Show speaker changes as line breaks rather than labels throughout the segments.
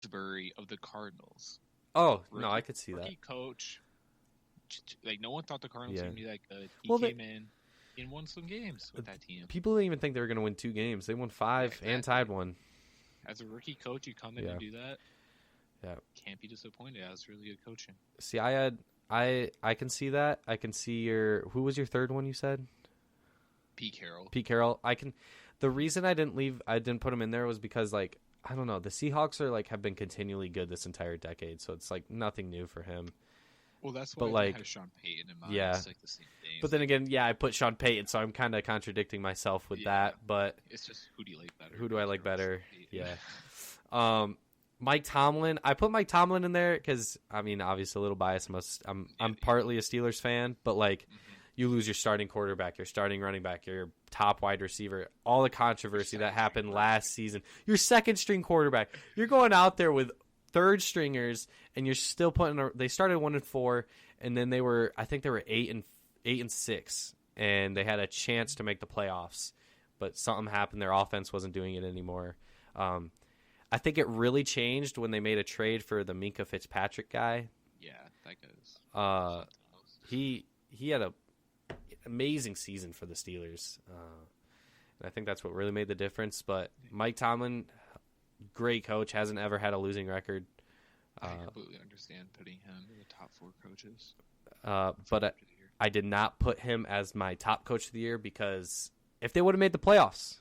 Kingsbury of the Cardinals.
Oh, no, I could see that.
Rookie coach. Like, no one thought the Cardinals were
Yeah.
going to be that good. He
Well,
came in and won some games with that team.
People didn't even think they were going to win 2 games. They won 5 and tied 1.
As a rookie coach, you come in and do that.
Yeah.
Can't be disappointed. That was really good coaching.
See, I can see that. I can see who was your third one you said?
Pete Carroll.
Pete Carroll. The reason I didn't put him in there was because, like, I don't know, the Seahawks are, like, have been continually good this entire decade, so it's, like, nothing new for him.
Well, that's why I had Sean Payton in mind.
Yeah.
It's like the same thing.
But then again, I put Sean Payton, so I'm kind of contradicting myself with that. But
it's just, who do you like better?
Who do I like better? Yeah. Mike Tomlin. I put Mike Tomlin in there because, I mean, obviously a little biased. I'm partly a Steelers fan, but, like, you lose your starting quarterback, your starting running back, your top wide receiver, all the controversy that happened last season. Your second string quarterback. You're going out there with third stringers, and you're still they started 1-4, and then I think they were 8-6, and they had a chance to make the playoffs, but something happened. Their offense wasn't doing it anymore. I think it really changed when they made a trade for the Minkah Fitzpatrick guy.
Yeah, that goes.
He had a amazing season for the Steelers, and I think that's what really made the difference. But Mike Tomlin, great coach, hasn't ever had a losing record.
I completely understand putting him in the top 4 coaches.
But I did not put him as my top coach of the year because if they would have made the playoffs,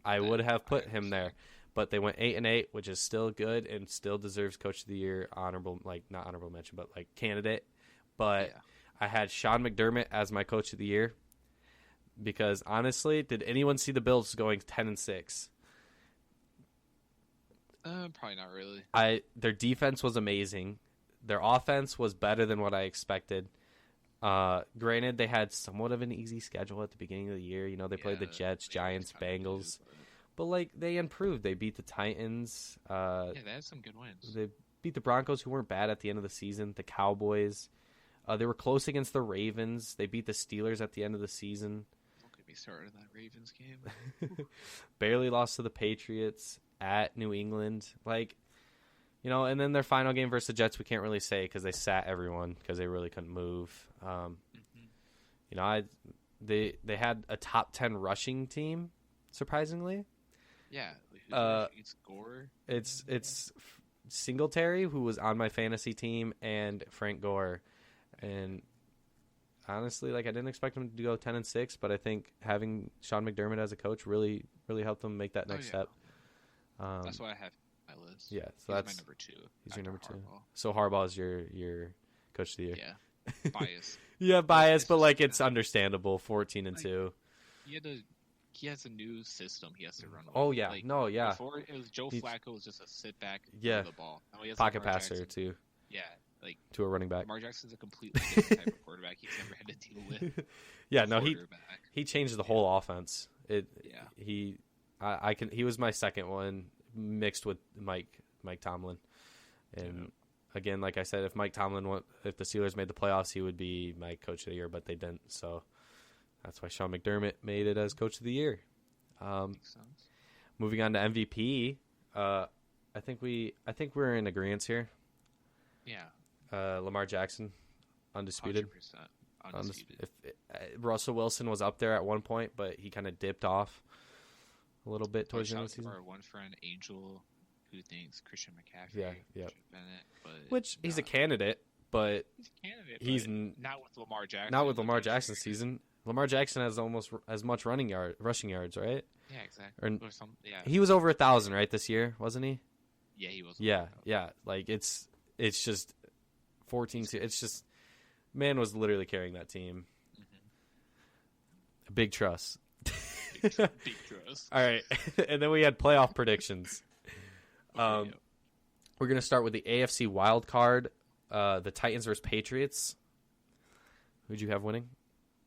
I would have put him there. But they went 8-8, which is still good and still deserves coach of the year, not honorable mention, but like candidate. But I had Sean McDermott as my coach of the year because honestly, did anyone see the Bills going 10-6?
Probably not really.
Their defense was amazing. Their offense was better than what I expected. Granted, they had somewhat of an easy schedule at the beginning of the year. You know, they played the Jets, Giants, Bengals. But, like, they improved. They beat the Titans.
They had some good wins.
They beat the Broncos, who weren't bad at the end of the season. The Cowboys. They were close against the Ravens. They beat the Steelers at the end of the season.
Don't get me started on that Ravens game.
Barely lost to the Patriots at New England. Like, you know, and then their final game versus the Jets, we can't really say because they sat everyone because they really couldn't move. You know, they had a top 10 rushing team, surprisingly.
Yeah. Gore?
It's Singletary, who was on my fantasy team, and Frank Gore. And honestly, like, I didn't expect them to go 10-6, but I think having Sean McDermott as a coach really, really helped them make that next step.
That's why I have my list.
Yeah, so
he's
that's
my number 2.
He's your number 2.
Harbaugh.
So Harbaugh is your coach of the year.
Yeah, bias.
Yeah, bias, but like it's understandable. 14-2.
He has a new system he has to run with.
Oh yeah,
like,
yeah.
Before it was Flacco was just a sit back,
yeah,
the ball. Now he has
pocket passer too.
Yeah, like
to a running back.
Lamar Jackson's a completely different type of quarterback. He's never had to deal with.
Yeah, no, he changed the whole offense. He was my second one mixed with Mike Tomlin, and again, like I said, if the Steelers made the playoffs, he would be my coach of the year, but they didn't, so that's why Sean McDermott made it as coach of the year.
Makes sense.
Moving on to MVP, I think we're in agreement here.
Yeah.
Lamar Jackson, undisputed.
100% undisputed.
Russell Wilson was up there at one point, but he kind of dipped off a little bit towards the end of the season.
Our one friend Angel, who thinks Christian McCaffrey,
Bennett, which he's a candidate, but he's
not with Lamar Jackson.
Not with Lamar Jackson's season. Lamar Jackson has almost as much rushing yards, right?
Yeah, exactly.
He was over 1,000, right, this year, wasn't he?
Yeah, he was.
Yeah. Like it's just 14-2. It's just man was literally carrying that team. Big trust.
Big trust.
All right, and then we had playoff predictions. We're gonna start with the AFC wild card. The Titans versus Patriots. Who'd you have winning?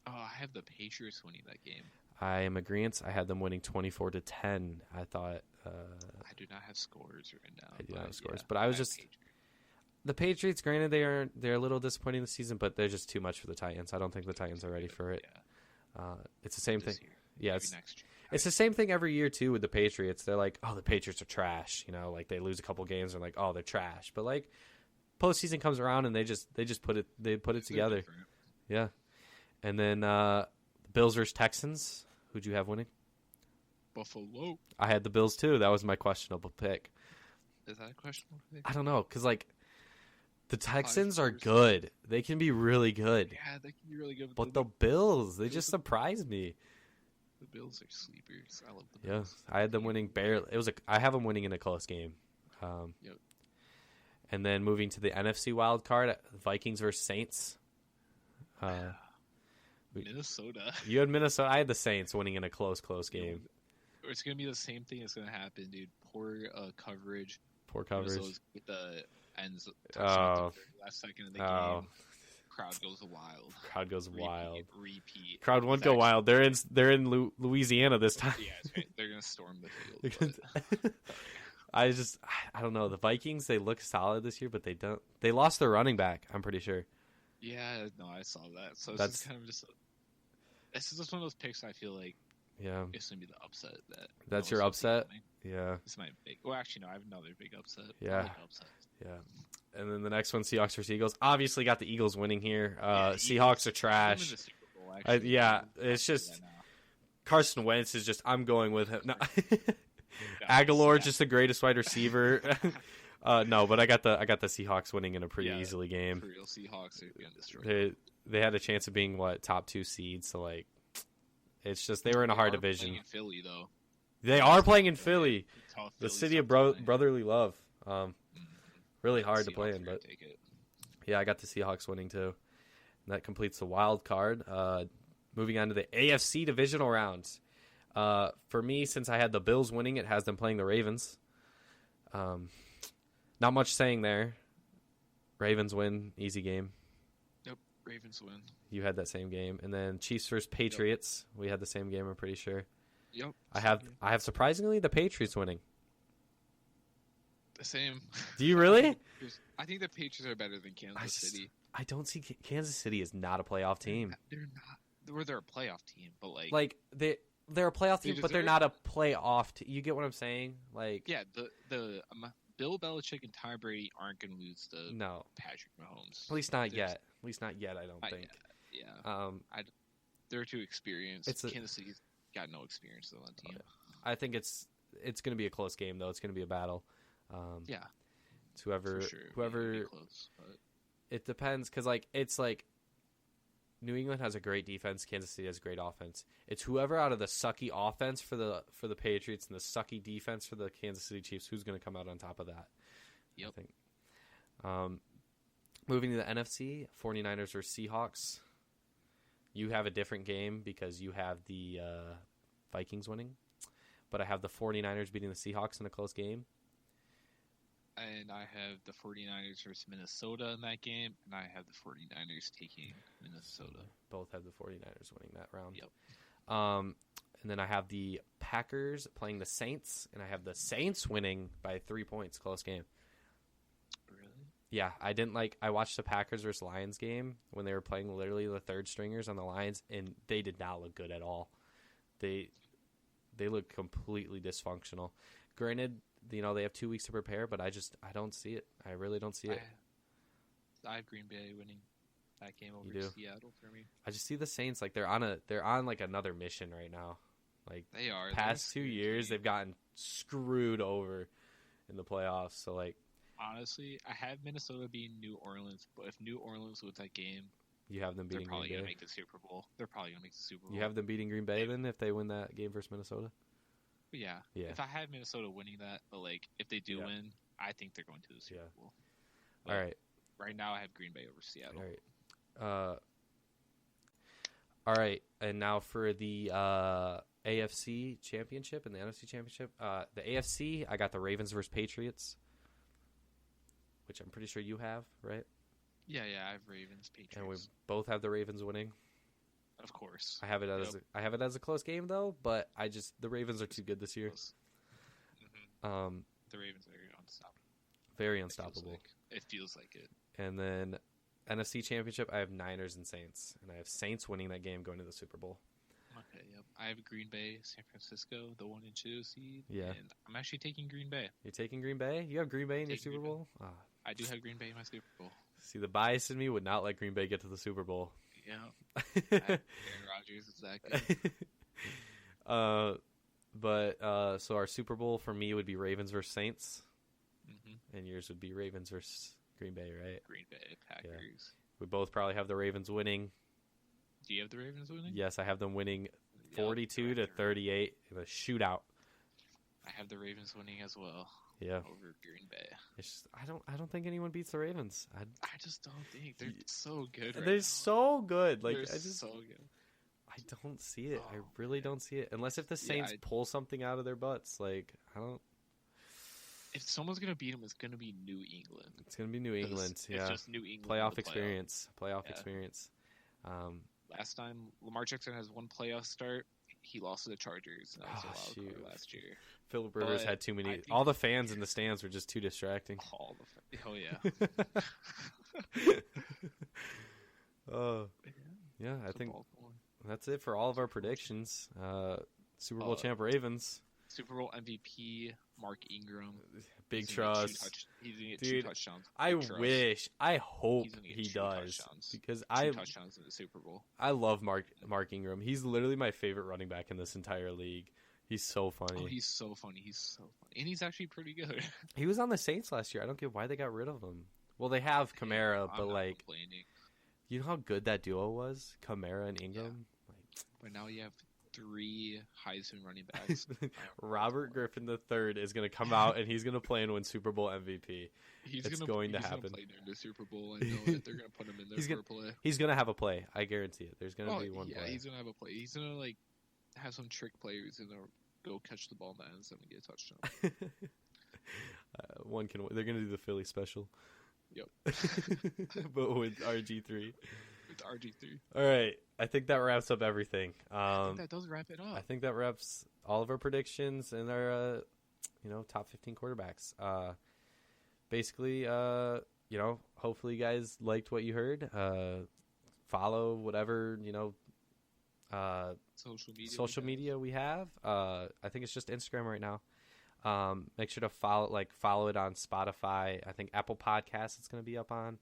Oh, I have the Patriots winning that game.
I am agreeant. I had them winning 24-10. I thought.
I do not have scores written down.
I do not have scores, but I was just the Patriots. Granted, they're a little disappointing this season, but they're just too much for the Titans. I don't think the Titans are ready for it.
Yeah.
It's the same thing.
Year.
Yeah, It's the same thing every year too with the Patriots. They're like, oh, the Patriots are trash. You know, like they lose a couple games, they're like, oh, they're trash. But like, postseason comes around and they just put it together.
Different.
Yeah. And then Bills versus Texans. Who'd you have winning?
Buffalo.
I had the Bills too. That was my questionable pick.
Is that a questionable pick?
I don't know, because like the Texans are good. They can be really good.
Yeah, they can be really good.
But the Bills, they just surprised me.
The Bills are sleepers. I love the
Bills.
Bills.
Yeah, I had them winning barely. I have them winning in a close game.
Yep.
And then moving to the NFC wild card, Vikings versus Saints.
Minnesota.
You had Minnesota. I had the Saints winning in a close game.
It's gonna be the same thing that's gonna happen, dude. Poor coverage.
Poor coverage.
With the ends.
Oh.
Last second of the game. Crowd goes wild. Repeat.
Crowd won't go wild. They're in Louisiana this time.
Yeah, that's right. They're gonna storm the field.
I don't know. The Vikings, they look solid this year, but they don't. They lost their running back, I'm pretty sure.
Yeah, no, I saw that. So it's kind of just. This is just one of those picks I feel like.
Yeah.
It's gonna be the upset that.
That's your upset. Yeah.
This is my big. Well, actually, no. I have another big upset.
Yeah. Yeah. And then the next one, Seahawks versus Eagles. Obviously, got the Eagles winning here. Seahawks are trash. Yeah, it's just Carson Wentz is just. I'm going with him. No. Aguilar just the greatest wide receiver. No, but I got the Seahawks winning in a pretty easily game.
For real, Seahawks are gonna destroy.
They had a chance of being top 2 seeds. So like, it's just they were in a hard division.
In Philly though.
They are playing in Philly, the city of brotherly love. Really hard to play in, but yeah, I got the Seahawks winning too. And that completes the wild card. Moving on to the AFC divisional rounds. For me, since I had the Bills winning, it has them playing the Ravens. Not much saying there. Ravens win, easy game.
Yep, Ravens win.
You had that same game, and then Chiefs versus Patriots. Yep. We had the same game. I'm pretty sure.
Yep.
I have surprisingly the Patriots winning.
The same.
Do you really?
I think the Patriots are better than Kansas City.
I don't see Kansas City is not a playoff team.
They're not. They're a playoff team, but
they're a playoff team, but they're not a playoff team. You get what I'm saying? Like,
yeah, the Bill Belichick and Tom Brady aren't going to lose to Patrick Mahomes.
At least not yet. At least not yet. I don't think.
Yet. Yeah. They're too experienced. Kansas City's got no experience on the team.
I think it's going to be a close game though. It's going to be a battle.
Yeah.
It's whoever.
Close, but...
It depends because it's like New England has a great defense. Kansas City has a great offense. It's whoever out of the sucky offense for the Patriots and the sucky defense for the Kansas City Chiefs who's going to come out on top of that.
Yep.
I think. Moving to the NFC, 49ers or Seahawks. You have a different game because you have the Vikings winning, but I have the 49ers beating the Seahawks in a close game.
And I have the 49ers versus Minnesota in that game, and I have the 49ers taking Minnesota.
Both have the 49ers winning that round.
Yep.
And then I have the Packers playing the Saints, and I have the Saints winning by 3 points. Close game.
Really?
Yeah, I watched the Packers versus Lions game when they were playing literally the third stringers on the Lions, and they did not look good at all. They look completely dysfunctional. Granted, they have 2 weeks to prepare, but I don't see it. I really don't see it.
I have Green Bay winning that game over Seattle for me.
I just see the Saints they're on like another mission right now. Like
they are.
Past 2 years, they've gotten screwed over in the playoffs. So
honestly, I have Minnesota beating New Orleans, but if New Orleans wins that game,
you have them beating Green Bay. They're probably going to
make the Super Bowl.
You have them beating Green Bay then if they win that game versus Minnesota?
Yeah. If I have Minnesota winning that, but if they do win, I think they're going to the Super Bowl. But
all right.
Right now, I have Green Bay over Seattle.
All right. All right. And now for the AFC Championship and the NFC Championship. The AFC, I got the Ravens versus Patriots, which I'm pretty sure you have, right?
Yeah. I have Ravens, Patriots,
and we both have the Ravens winning.
Of course.
I have it as a close game though, but the Ravens are too good this year.
Mm-hmm. The Ravens are unstoppable.
Very unstoppable.
It feels like it.
And then NFC Championship, I have Niners and Saints, and I have Saints winning that game, going to the Super Bowl.
Okay, yep. I have Green Bay, San Francisco, the 1 and 2 seed.
Yeah.
And I'm actually taking Green Bay.
You're taking Green Bay? You have Green Bay in your Super Bowl? Oh.
I do have Green Bay in my Super Bowl.
See, the bias in me would not let Green Bay get to the Super Bowl.
Yeah. Aaron Rodgers is that good.
So our Super Bowl for me would be Ravens versus Saints.
Mm-hmm.
And yours would be Ravens versus Green Bay, right?
Green Bay, Packers.
Yeah. We both probably have the Ravens winning.
Do you have the Ravens winning?
Yes, I have them winning 42-38 in a shootout.
I have the Ravens winning as well.
Yeah.
Over Green Bay.
It's just, I don't think anyone beats the Ravens.
I just don't think they're so good.
They're
now.
so good. Like
they're
I just
so good.
I don't see it. I really don't see it unless if the Saints pull something out of their butts. Like I don't.
If someone's gonna beat them, it's gonna be New England.
It's gonna be New England. Yeah.
It's just New England.
Playoff experience. Playoff experience.
Last time Lamar Jackson has one playoff start, he lost to the Chargers. That was a wild card last year.
Philip Rivers had too many. All the fans in the stands were just too distracting.
Oh yeah.
Yeah. I think that's it for all of our predictions. Super Bowl champ Ravens.
Super Bowl MVP Mark Ingram.
Big trust.
He's gonna get 2 touchdowns.
I hope he does because
2 touchdowns in the Super Bowl.
I love Mark Ingram. He's literally my favorite running back in this entire league. He's so funny.
Oh, he's so funny. And he's actually pretty good.
He was on the Saints last year. I don't get why they got rid of him. Well, they have Kamara, but like, you know how good that duo was? Kamara and Ingram?
Yeah. But now you have 3 Heisman running backs.
Robert Griffin III is going to come out and he's going to play and win Super Bowl MVP. It's going to happen.
He's going to play during the Super Bowl. I know that they're going to put him in there for a play.
He's going to have a play. I guarantee it. There's going to be one play.
Yeah, he's going to have a play. He's going to like have some trick players and go catch the ball in the end zone and get a touchdown.
They're going to do the Philly special.
Yep.
But with RG3.
RG3.
All right. I think that wraps up everything.
I think that does wrap it up.
I think that wraps all of our predictions and our, top 15 quarterbacks. Basically, hopefully you guys liked what you heard. Follow whatever, social media we have. I think it's just Instagram right now. Make sure to follow it on Spotify. I think Apple Podcasts it's going to be up on.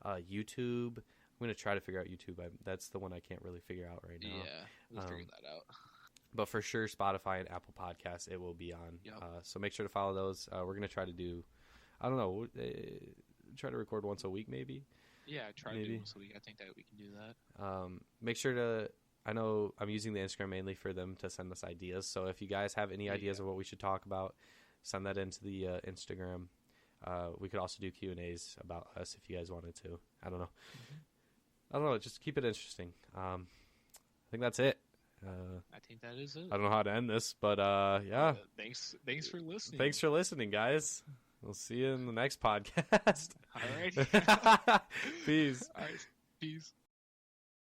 YouTube. I'm going to try to figure out YouTube. That's the one I can't really figure out right now.
Yeah, we'll figure that out.
But for sure, Spotify and Apple Podcasts, it will be on.
Yep.
So make sure to follow those. We're going to try to do, I don't know, try to record once a week maybe.
Yeah, try to do once a week. I think that we can do that.
Make sure to, I know I'm using the Instagram mainly for them to send us ideas. So if you guys have any ideas of what we should talk about, send that into the Instagram. We could also do Q&As about us if you guys wanted to. I don't know. Mm-hmm. I don't know. Just keep it interesting. I think that's it.
I think that is it.
I don't know how to end this, but yeah.
Thanks for listening.
Thanks for listening, guys. We'll see you in the next podcast.
All right.
Peace.
All right. Peace.